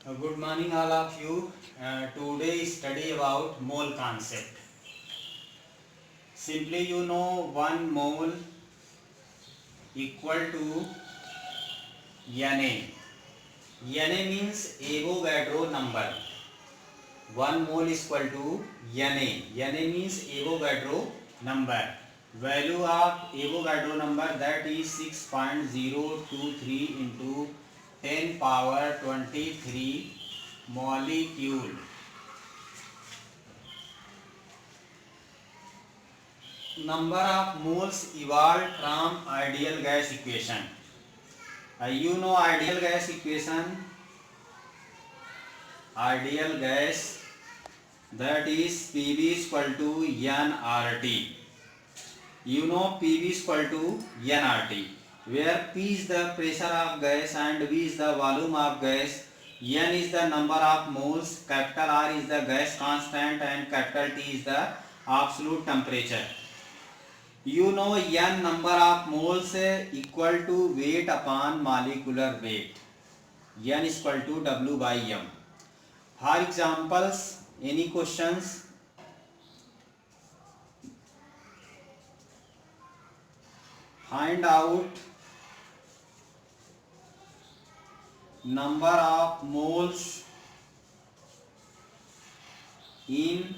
Good morning, all of you. Today study about mole concept. Simply, you know, one mole equal to Na. Na means Avogadro number. One mole is equal to Na. Na means Avogadro number. Value of Avogadro number, that is 6.023 into 10 power 23 molecule. Number of moles evolved from ideal gas equation. You know ideal gas equation. Ideal gas, that is PV is equal to nRT. You know PV is equal to nRT, where P is the pressure of gas and V is the volume of gas. N is the number of moles, capital R is the gas constant, and capital T is the absolute temperature. You know n number of moles equal to weight upon molecular weight. N is equal to W by M. For examples, any questions? Find out number of moles in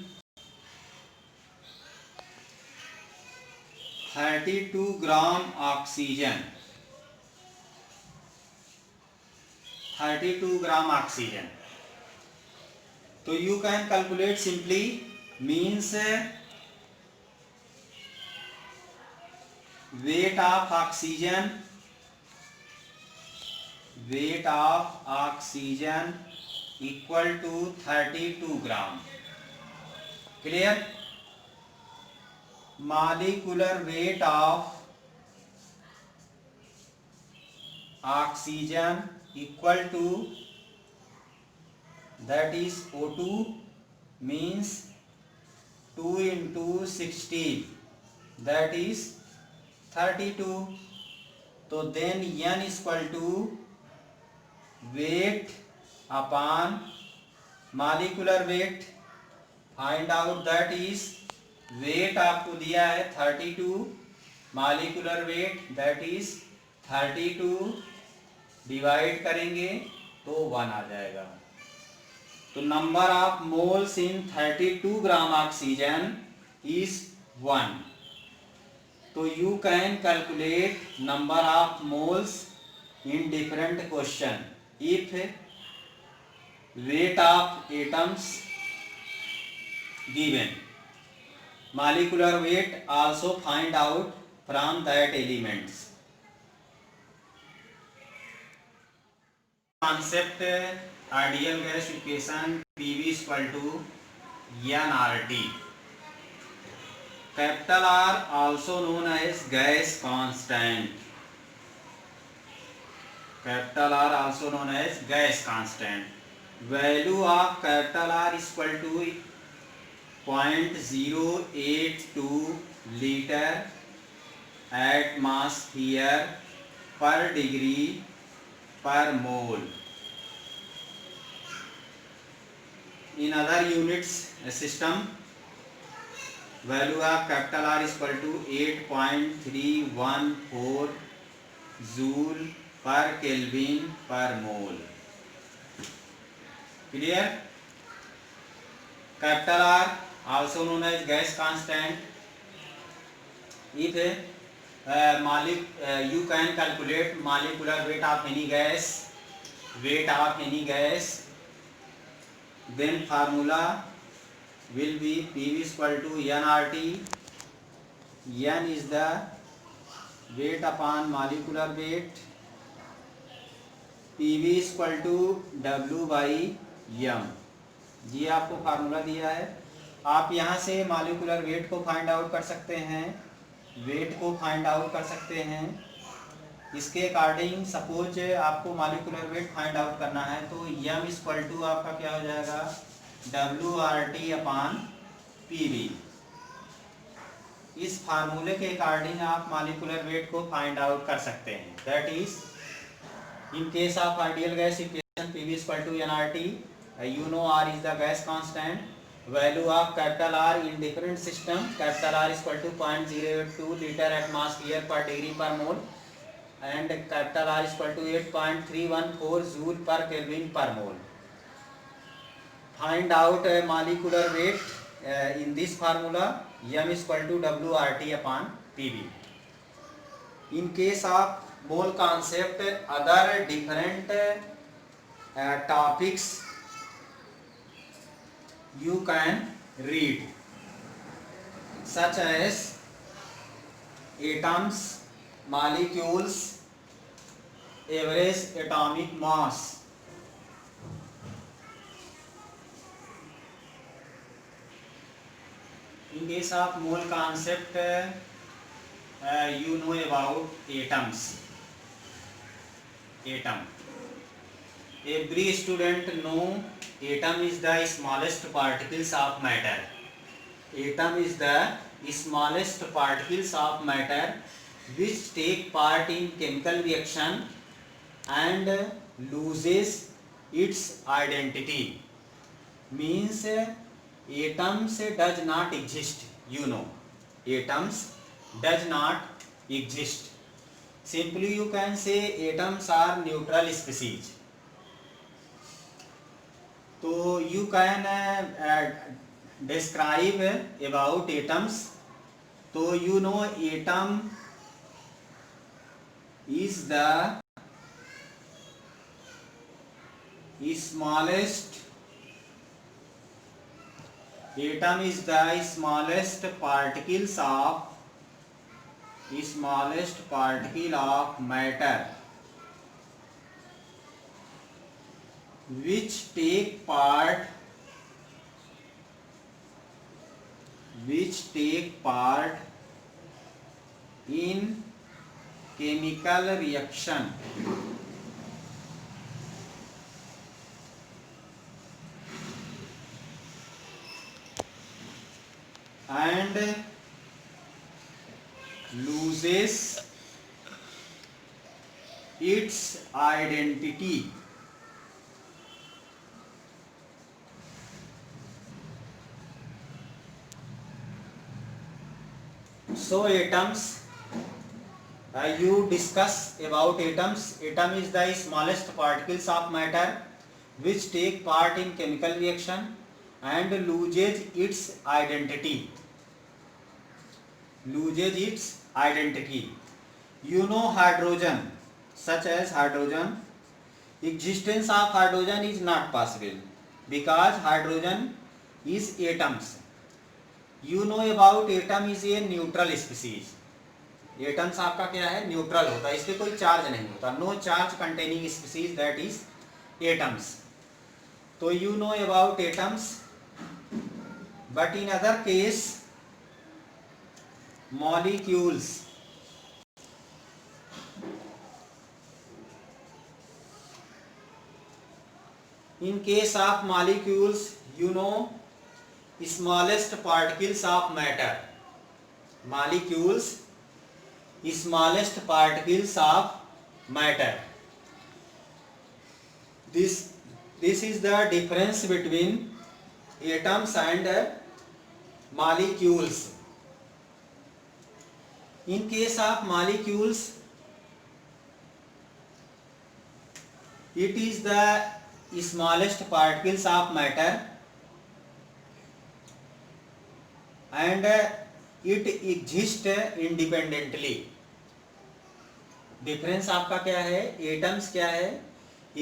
32 gram oxygen. 32 gram oxygen. So you can calculate simply, means weight of oxygen equal to 32 gram. Clear? Molecular weight of oxygen equal to, that is O2, means 2 into 16, that is 32. So then N is equal to weight upon molecular weight. Find out, that is weight आपको दिया है 32, molecular weight that is 32, divide करेंगे तो 1 आ जाएगा. तो number of moles in 32 gram oxygen is 1. तो you can calculate number of moles in different question if weight of atoms given, molecular weight also find out from that elements. Concept ideal gas equation, PV is equal to nRT. Capital R also known as gas constant. Capital R also known as gas constant. Value of capital R is equal to 0.082 liter atmosphere per degree per mole. In other units system, value of capital R is equal to 8.314 joule per Kelvin per mole. Clear? Capital R also known as gas constant. If you can calculate molecular weight of any gas, then formula will be PV is equal to nRT. N is the weight upon molecular weight. PV is equal to W by M. जी आपको formula दिया है. आप यहाँ से molecular weight को find out कर सकते हैं, इसके अकॉर्डिंग सपोज आपको मॉलिक्यूलर वेट फाइंड आउट करना है तो M इज इक्वल टू आपका क्या हो जाएगा, WRT अपॉन PV. इस फार्मूले के अकॉर्डिंग आप मॉलिक्यूलर वेट को फाइंड आउट कर सकते हैं. That is in case of ideal gas equation. PV is equal to nRT. You know R is the gas constant. Value of capital R in different system. Capital R is equal to 0.082 liter at mass year per degree per mole, and capital R is equal to 8.314 joule per Kelvin per mole. Find out molecular weight in this formula. M is equal to WRT upon PV. In case of mole concept, other different topics you can read, such as atoms, molecules, average atomic mass. In case of mole concept, you know about atoms. Atom. Every student know atom is the smallest particles of matter. Atom is the smallest particles of matter which take part in chemical reaction and loses its identity. Means atoms does not exist. You know, atoms does not exist. Simply you can say atoms are neutral species. So you can describe about atoms. So you know atom is the smallest. Atom is the smallest particle of matter which take part in chemical reaction and loses its identity. So atoms, you discuss about atoms. Atom is the smallest particles of matter which take part in chemical reaction and loses its identity. You know hydrogen, such as hydrogen. Existence of hydrogen is not possible because hydrogen is atoms. You know about atom is a neutral species. Atoms आपका क्या है, neutral होता है, इस पे कोई charge नहीं होता. No charge containing species, that is atoms. तो you know about atoms. But in other case molecules. In case of molecules, you know smallest particles of matter. Molecules, smallest particles of matter. This is the difference between atoms and molecules. In case of molecules, it is the smallest particles of matter and it exists independently. Difference आपका क्या है, atoms क्या है,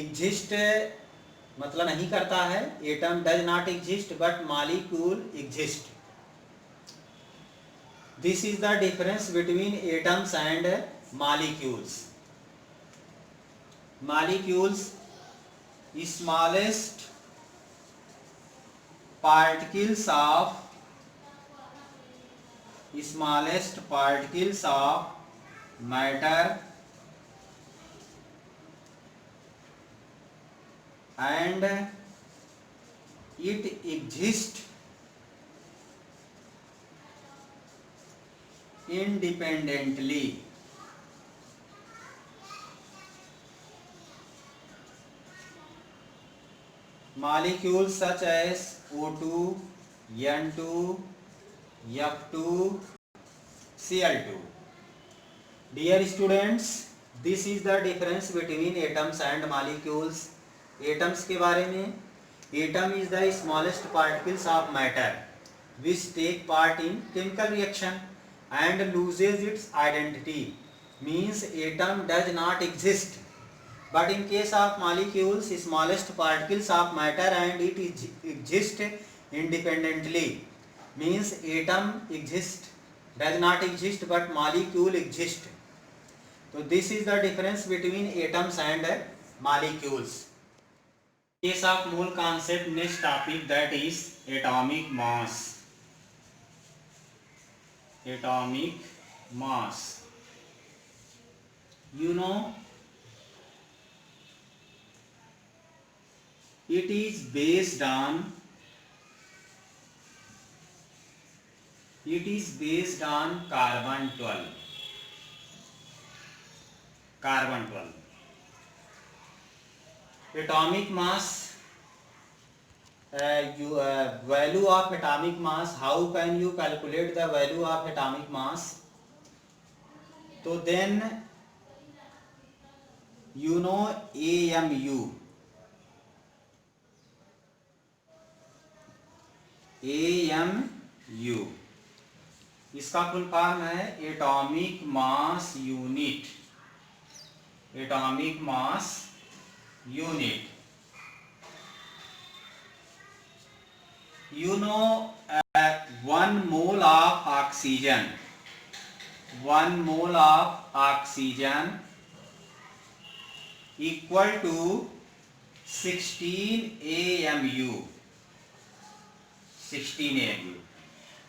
exist मतलब नहीं करता है, atom does not exist but molecule exist. This is the difference between atoms and molecules. Molecules smallest particles of matter and it exists independently. molecules such as O2, N2, F2, Cl2. Dear students, this is the difference between atoms and molecules. Atoms के बारे में, atom is the smallest particles of matter which take part in chemical reaction and loses its identity. Means atom does not exist. But in case of molecules, smallest particles of matter and it exists independently. Means atom exists, does not exist, but molecule exists. So this is the difference between atoms and molecules. Case of mole concept, next topic, that is atomic mass. Atomic mass. You know, it is based on carbon 12. Carbon 12. Atomic mass, value of atomic mass. How can you calculate the value of atomic mass? So then you know AMU. AMU इसका full form है atomic mass unit. Atomic mass unit. You know, 1 mole of oxygen. 1 mole of oxygen equal to 16 AMU. 16 AMU.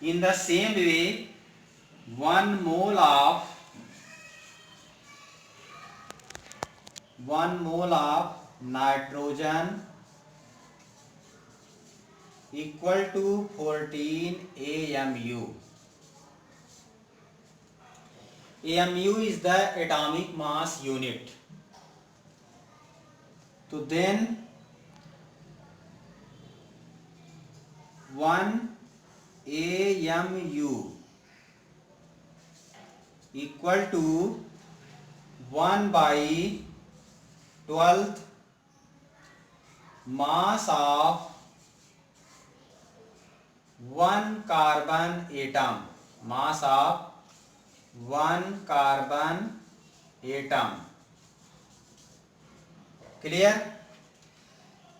In the same way, 1 mole of nitrogen equal to 14 AMU. AMU is the atomic mass unit. So then 1 AMU equal to 1 by 12th mass of 1 carbon atom. Mass of 1 carbon atom. Clear?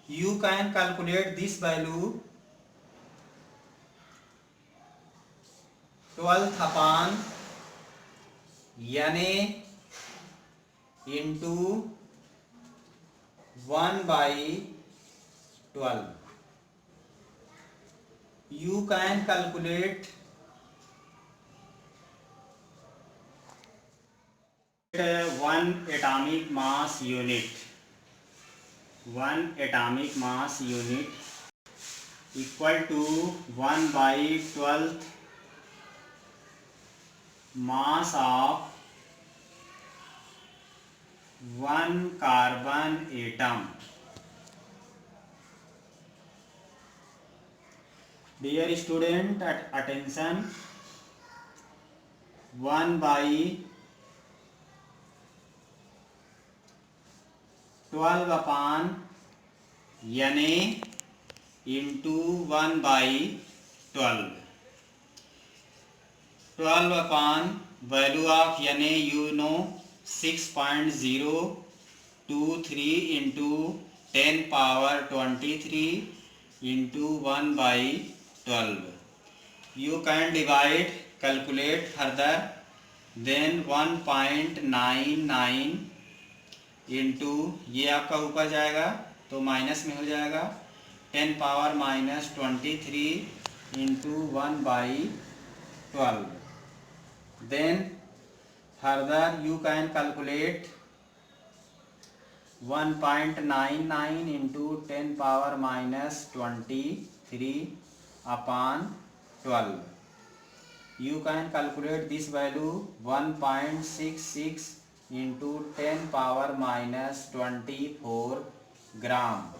You can calculate this value 12th upon Na into 1 by 12. You can calculate one atomic mass unit. 1 atomic mass unit equal to 1 by 12th mass of 1 carbon atom. Dear student, attention. 1 by 12 upon Na into 1 by 12. 12 upon value of Na, you know, 6.023 into 10 power 23 into 1 by 12. You can divide, calculate further. Then 1.99 into, ये आपका ऊपर जाएगा तो minus में हो जाएगा, 10 power minus 23 into 1 by 12. Then further you can calculate 1.99 into 10 power minus 23 upon 12. You can calculate this value 1.66 into 10 power minus 24 gram.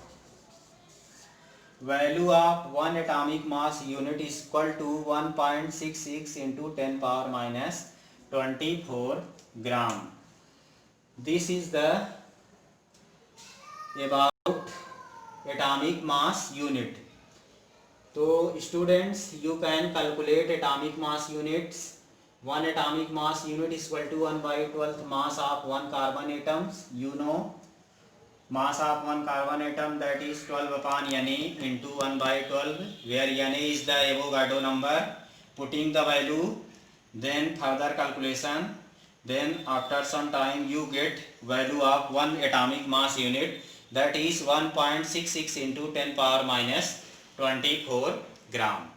value of one atomic mass unit is equal to 1.66 into 10 power minus 24 gram. This is the about atomic mass unit. So students, you can calculate atomic mass units. One atomic mass unit is equal to 1/12 mass of one carbon atoms. You know mass of one carbon atom, that is 12 upon Na into 1/12, where Na is the Avogadro number. Putting the value, then further calculation, then after some time you get value of one atomic mass unit, that is 1.66 into 10 power minus 24 gram.